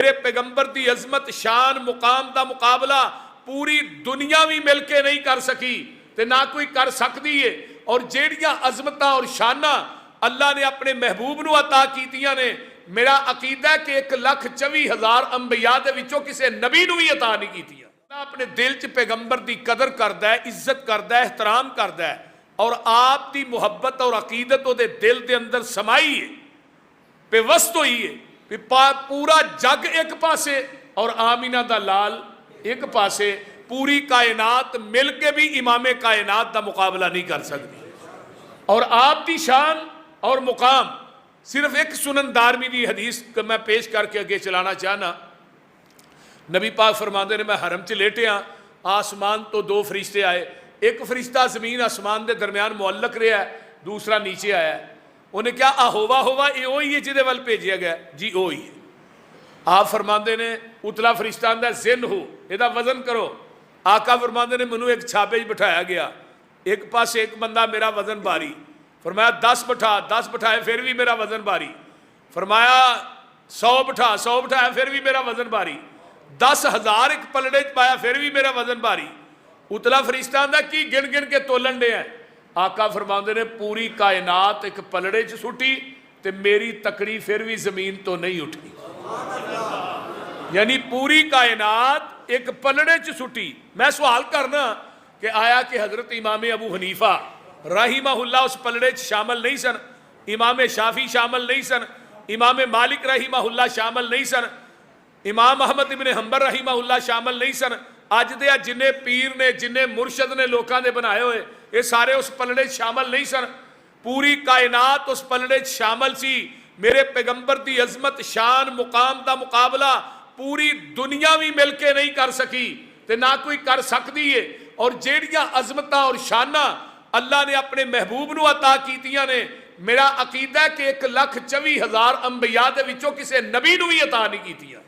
मेरे पैगंबर की अजमत शान मुकाम का मुकाबला पूरी दुनिया भी मिल के नहीं कर सकी ते ना कोई कर सकती है। और जेड़ियां अजमत और शाना अल्लाह ने अपने महबूब नूं अता कीतियां ने, मेरा अकीदा है कि 1,24,000 अंबिया दे विचों किसी नबी नूं भी अता नहीं कीतियां। अपने दिल च पैगंबर की कदर करता है, इज्जत करता है, एहतराम करता है और आप की मुहब्बत और अकीदत वो दिल के अंदर समाई है, बेवस्त हुई है। पूरा जग एक पासे और आमीना दा लाल एक पासे, पूरी कायनात मिल के भी इमामे कायनात का मुकाबला नहीं कर सकती। और आपकी शान और मुकाम सिर्फ एक सुनन दारमी की हदीस मैं पेश करके अगे चलाना चाहना। नबी पाक फरमाते ने, मैं हरम च लेटिया, आसमान तो 2 फरिश्ते आए, एक फरिश्ता जमीन आसमान के दरम्यान मुअल्लक रहा है, दूसरा नीचे आया। उन्हें क्या होवा होवा ये वही है जिहदे वल भेजिया गया जी, वही है। आप फरमाते ने, उतला फरिश्ता आंदा जिन हो, इहदा वजन करो। आका फरमाते ने, मैनू एक छापे बिठाया गया, एक पास एक बंदा मेरा वजन भारी, फरमाया 10 बिठा, 10 बिठाए फिर भी मेरा वजन भारी, फरमाया 100 बिठा, 100 बिठाया फिर भी मेरा वजन भारी, 10,000 एक पलड़े च पाया फिर भी मेरा वजन भारी। उतला फरिश्ता आंदा की गिन गिन के तोलन डे है। आका फरमाते ने, पूरी कायनात एक पलड़े च सुटी ते मेरी तकड़ी फिर भी जमीन तो नहीं उठी। यानी पूरी कायनात एक पलड़े च सुटी। मैं सवाल करना कि आया कि हजरत इमाम अबू हनीफा रहीमहुल्लाह उस पलड़े च शामिल नहीं सन, इमाम शाफी शामिल नहीं सन, इमाम मालिक रहीमहुल्लाह शामिल नहीं सन, इमाम अहमद इब्न हंबल रहीमहुल्लाह शामिल नहीं सन। अज दे जिन्ने पीर ने, जिन्ने मुरशद ने लोगों के बनाए हुए, ये सारे उस पलड़े शामिल नहीं सन। पूरी कायनात उस पलड़े शामिल सी। मेरे पैगंबर की अजमत शान मुकाम का मुकाबला पूरी दुनिया भी मिल के नहीं कर सकी ते ना कोई कर सकती है। और जेड़ियां अजमत और शाना अल्लाह ने अपने महबूब नूं अता कीतियां ने, मेरा अकीदा है कि 1,24,000 अंबिया दे विचों किसी नबी नूं भी अता नहीं कीतियां।